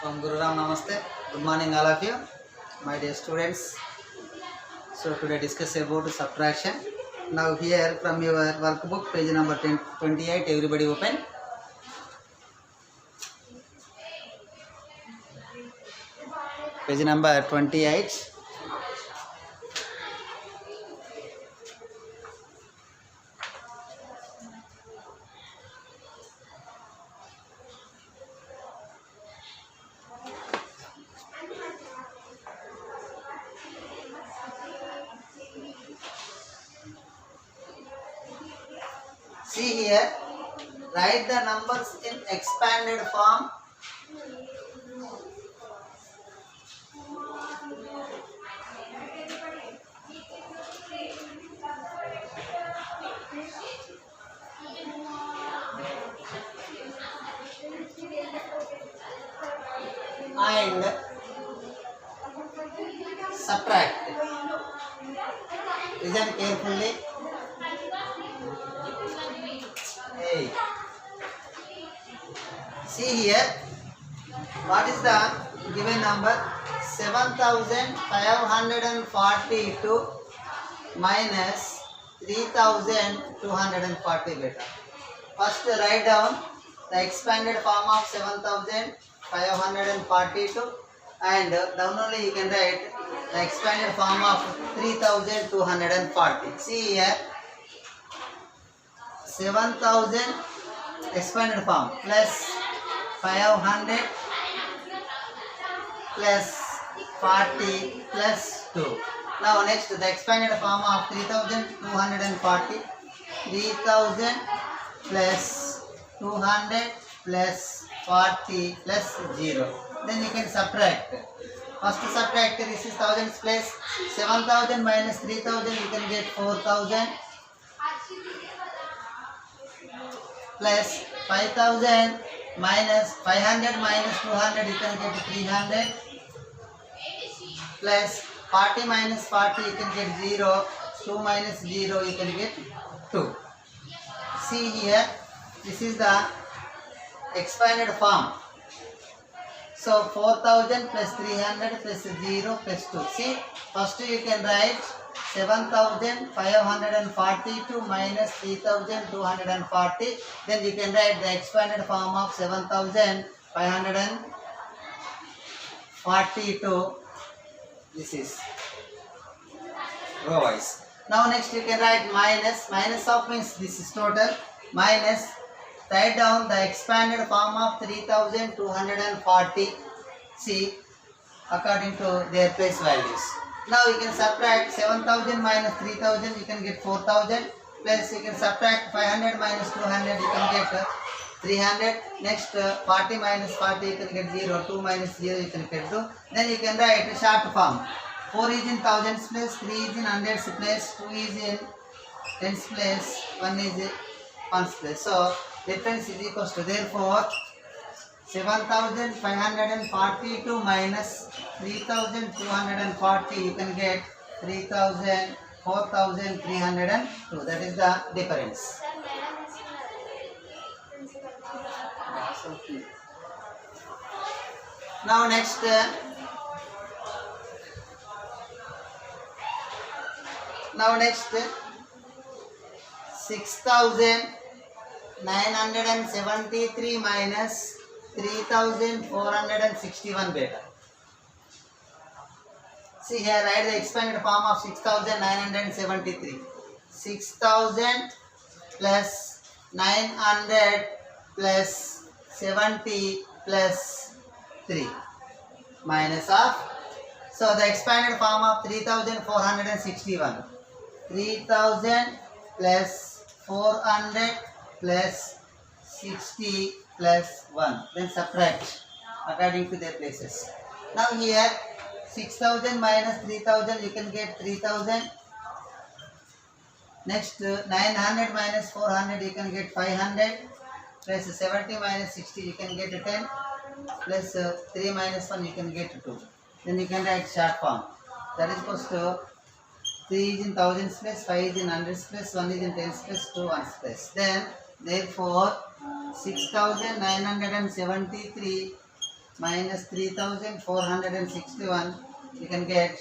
From Guru Ram Namaste. Good morning, all of you, my dear students. So today discuss about subtraction. Now here from your workbook, page number 28. Everybody open. Page number 28. See here, write the numbers in expanded form. And subtract. Listen carefully. Hey. See here, what is the given number? 7,542 minus 3,240 beta. First write down the expanded form of 7,542 and down only you can write the expanded form of 3,240. See here, 7,000 expanded form plus 500 plus 40 plus 2. Now next the expanded form of 3,240. 3,000 plus 200 plus 40 plus 0. Then you can subtract. First subtract, this is thousands place. 7,000 minus 3,000 you can get 4,000 plus 5,000 minus 500 minus 200 you can get 300 plus 40 minus 40 you can get 0. 2 minus 0 you can get 2. See here, this is the expanded form. So 4,000 plus 300 plus 0 plus 2. See, first you can write 7,542 minus 3,240. Then you can write the expanded form of 7,542. This is row wise. Now next you can write minus. Minus of means this is total. Minus, write down the expanded form of 3,240. See, according to their place values. Now you can subtract 7,000 minus 3,000, you can get 4,000. Plus you can subtract 500 minus 200, you can get 300. Next 40 minus 40, you can get 0. 2 minus 0, you can get 2. Then you can write a short form. 4 is in thousands place, 3 is in hundreds place, 2 is in tens place, 1 is in ones place. So difference is equals to, therefore 7,542 minus 3,240 you can get 4,302. That is the difference. Now next 6,973 minus 3,461 beta. See here, write the expanded form of 6,973. 6,000 plus 900 plus 70 plus 3 minus of. So the expanded form of 3,461. 3,000 plus 400 plus 60 plus 1. Then subtract according to their places. Now here 6,000 minus 3,000 you can get 3,000. Next 900 minus 400 you can get 500. Plus 70 minus 60 you can get 10. Plus 3 minus 1 you can get 2. Then you can write short form. That is equals to 3 is in thousands place, 5 is in hundreds place, 1 is in tens place, 2 ones place. Then therefore 6,973 minus 3461, you can get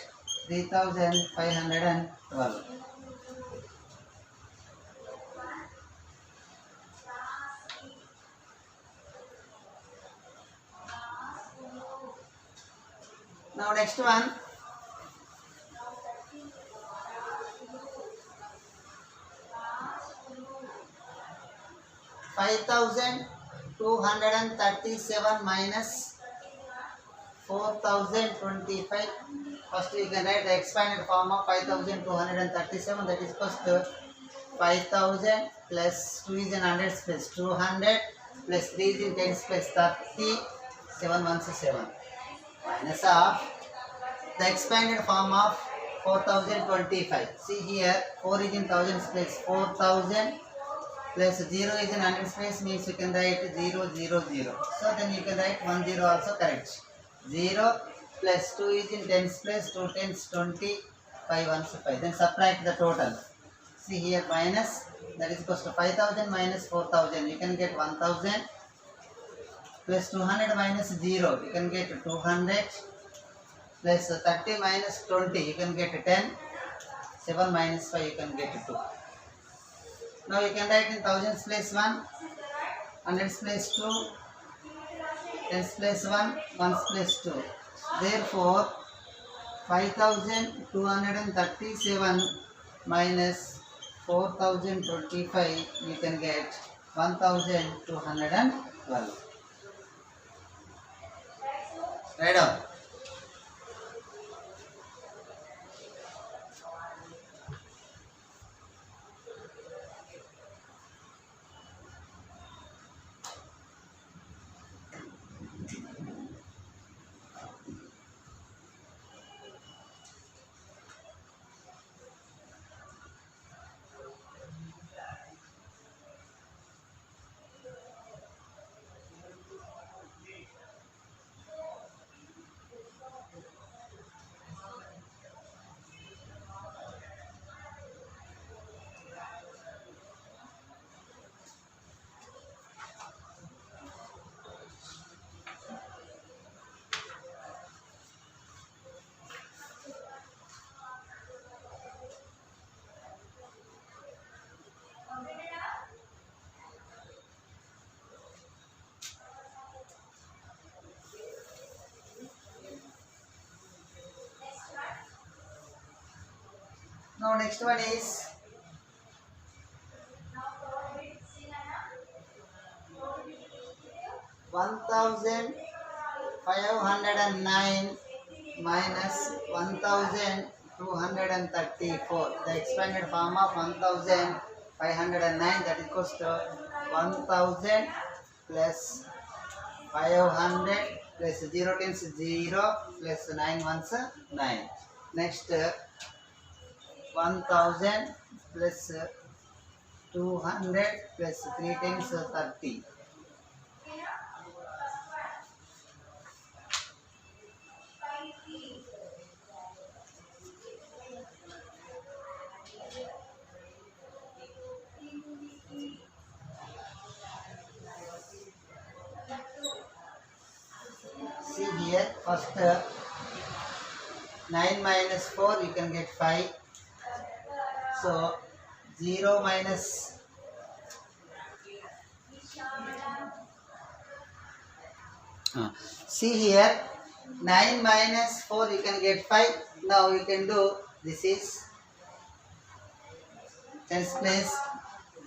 3512. Now next one, 5237 minus 4025. First we can write the expanded form of 5237, that is equals to 5000 plus 2 is in hundreds place 200 plus 3 is in tens place 30, 7 ones is 7, minus of the expanded form of 4025. See here, 4 is in thousands place 4000 plus 0 is in hundreds place, means you can write 0 0 0. So then you can write 1 0 also correct. 0 plus 2 is in tens place 2 tens 20, 5 ones 5. Then subtract the total. See here, minus, that is equals to 5000 minus 4000, you can get 1000, plus 200 minus 0, you can get 200, plus 30 minus 20, you can get 10, 7 minus 5, you can get 2. Now you can write in thousands place 1, hundreds place 2, tens place 1, ones place 2. Therefore, 5237 minus 4025, you can get 1212. Write down. Now next one is 1509 minus 1234. The expanded form of 1509, that equals to 1000 plus 500 plus 0 tens 0 plus 9 ones 9. Next 1000 plus 200 plus 3 tens 30. See here, first 9 minus 4, you can get 5. So 0 minus see here, 9 minus 4, you can get 5. Now you can do, this is tens place.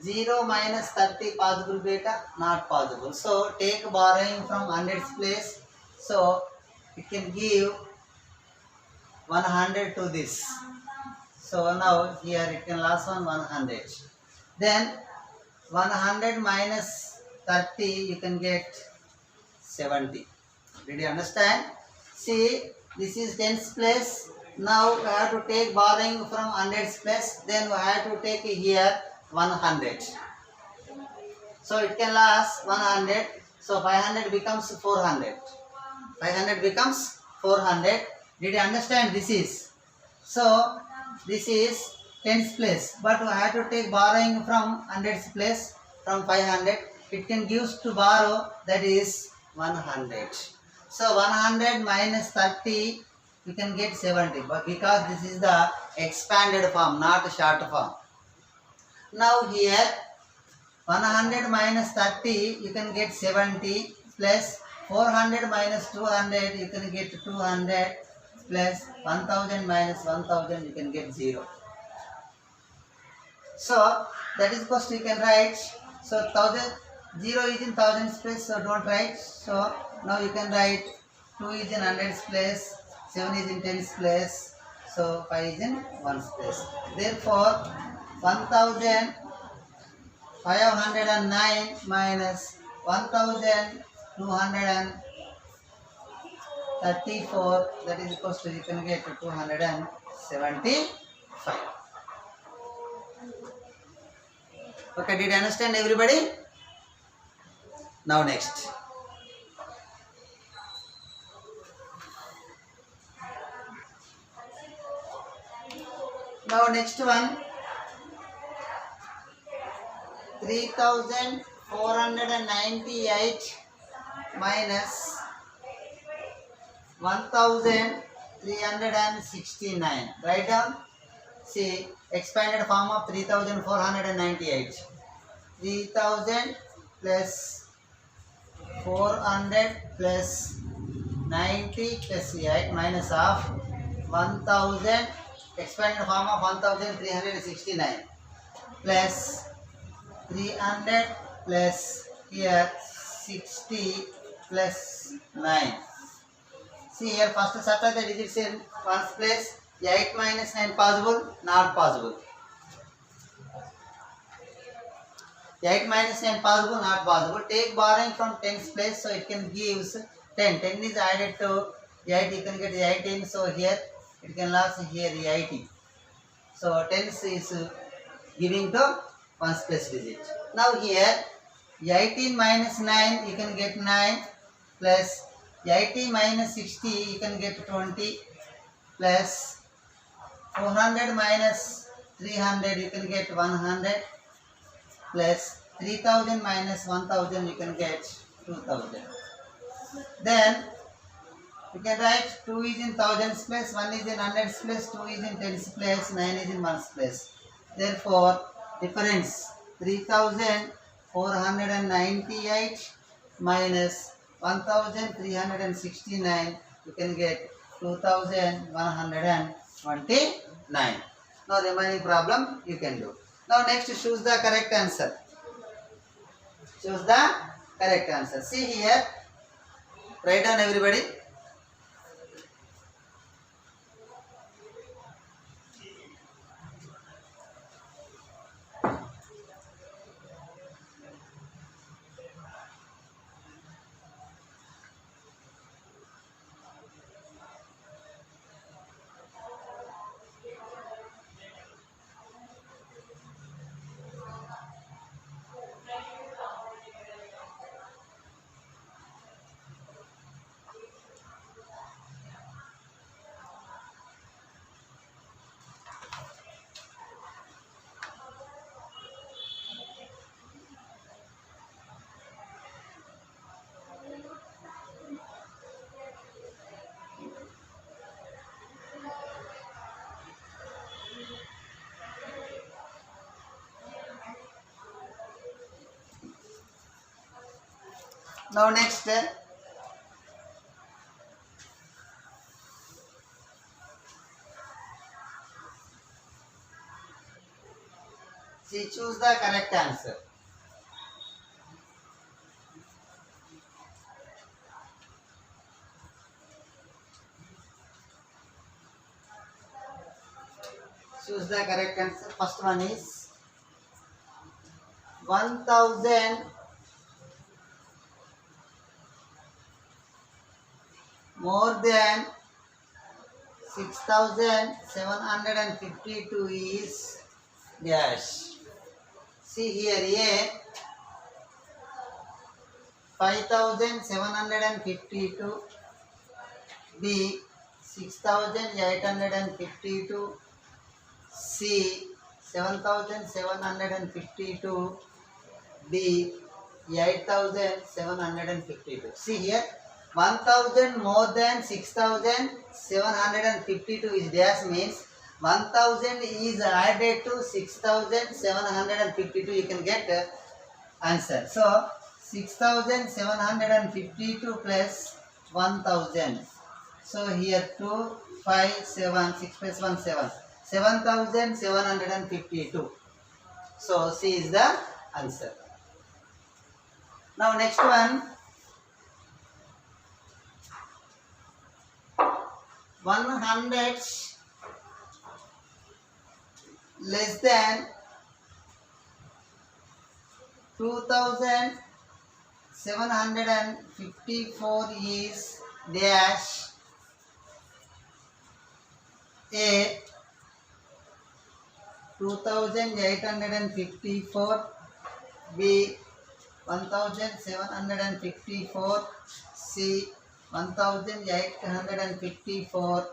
0 minus 30 possible beta? Not possible. So take borrowing from hundreds place. So it can give 100 to this. So now here it can last on 100. Then 100 minus 30, you can get 70. Did you understand? See, this is tens place. Now we have to take borrowing from hundreds place. Then we have to take here 100. So it can last 100. So 500 becomes 400. 500 becomes 400. Did you understand? This is. So this is tens place. But we have to take borrowing from hundreds place, from 500. It can give to borrow, that is 100. So 100 minus 30, you can get 70. But because this is the expanded form, not short form. Now here 100 minus 30, you can get 70, plus 400 minus 200, you can get 200, plus 1000 minus 1000, you can get 0. So that is because you can write. So 1000, 0 is in thousands place, so don't write. So now you can write 2 is in hundreds place, 7 is in tens place, so 5 is in ones place. Therefore 1509 minus 1234, that is equals to, you can get 275. Okay, did you understand everybody? Now next. Now next one. 3498 minus 1369. Write down. See, expanded form of 3498. 3000 plus 400 plus 90 plus 8 minus of 1000, expanded form of 1369 plus 300 plus here 60 plus 9. See here, first subtract the digits in ones place. 8 minus 9 possible? Not possible. 8 minus 9 possible? Not possible. Take borrowing from tens place, so it can give 10. 10 is added to 8, you can get 18. So here it can last here 80. So tens is giving to ones place digit. Now here 18 minus 9, you can get 9, plus 80 minus 60, you can get 20, plus 400 minus 300, you can get 100, plus 3000 minus 1000, you can get 2000. Then you can write 2 is in thousands place, 1 is in hundreds place, 2 is in tens place, 9 is in ones place. Therefore difference 3498 minus 1369, you can get 2129. Now remaining problem you can do. Now next, choose the correct answer. Choose the correct answer. See here, write down everybody. Now next, see, choose the correct answer. Choose the correct answer. First one is 1000 more than 6752 is dash. See here, A 5752, B 6852, C 7752, D 8752. See here, 1000 more than 6752 is dash means 1000 is added to 6752. You can get answer. So 6752 plus 1000. So here 2, 5, 7, 6 plus 1, 7. 7752. So C is the answer. Now next one. 100 less than 2754 is dash A 2854 B 1754 C 1854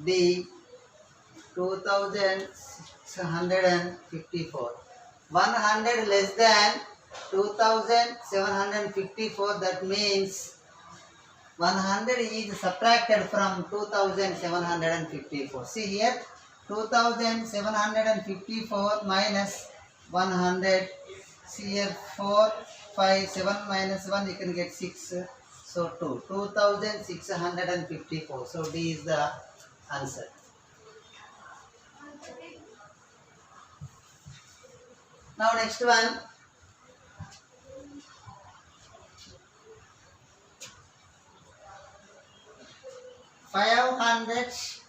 D 2654. 100 less than 2754, that means 100 is subtracted from 2754. See here, 2754 minus 100. See here, 4, 5, 7 minus 1, you can get 6. So 2, 2654. So D is the answer. Now next one. $500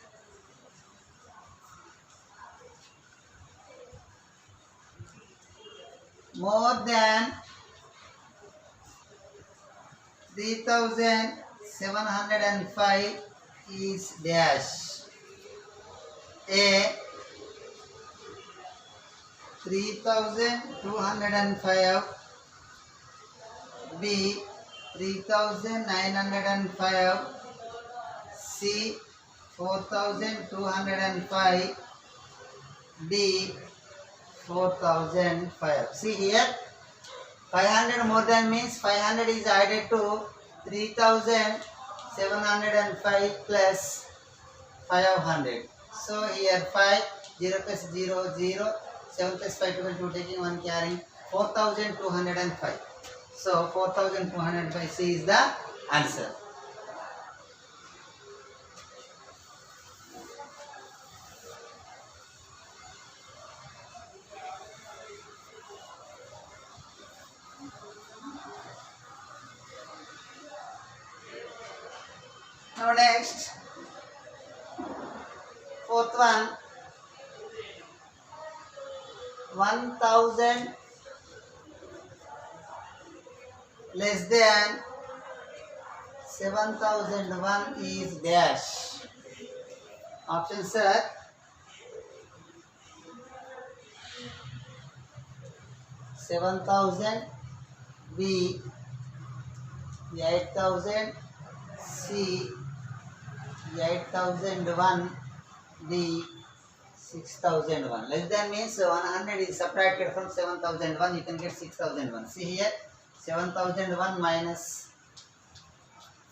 more than 3705 is dash A 3205 B 3905 C 4205 D 4005. See here, 500 more than means 500 is added to 3705 plus 500. So here 5, 0 plus 0, 0, 7 plus 5, 2, taking 1 carrying 4205. So 4205, C is the answer. Now next, fourth one, 1000 less than 7001 is dash. Options are 7000 B 8000 C 8001 D 6001. Less than means 100 is subtracted from 7001, you can get 6001. See here, 7001 minus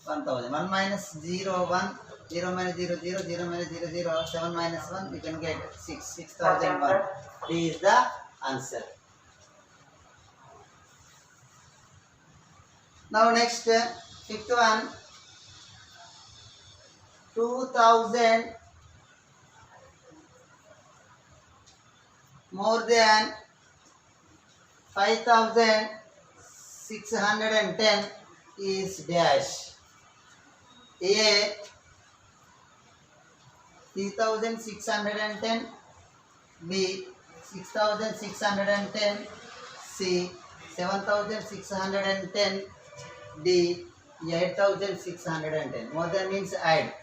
1000. 1 minus 0, 1, 0 minus 0, 0, 0 minus 0, 0, 7 minus 1, you can get 6, 6001. D is the answer. Now next, fifth one, 2000 more than 5610 is dash. A 3610 B 6610 C 7610 D 8610. More than means add.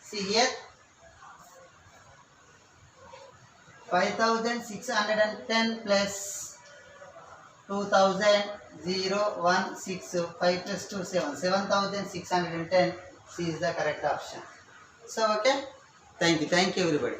See here, 5610 plus 2000, 0, 1, 6, 5 plus 2, 7, 7610. C is the correct option. So okay, thank you everybody.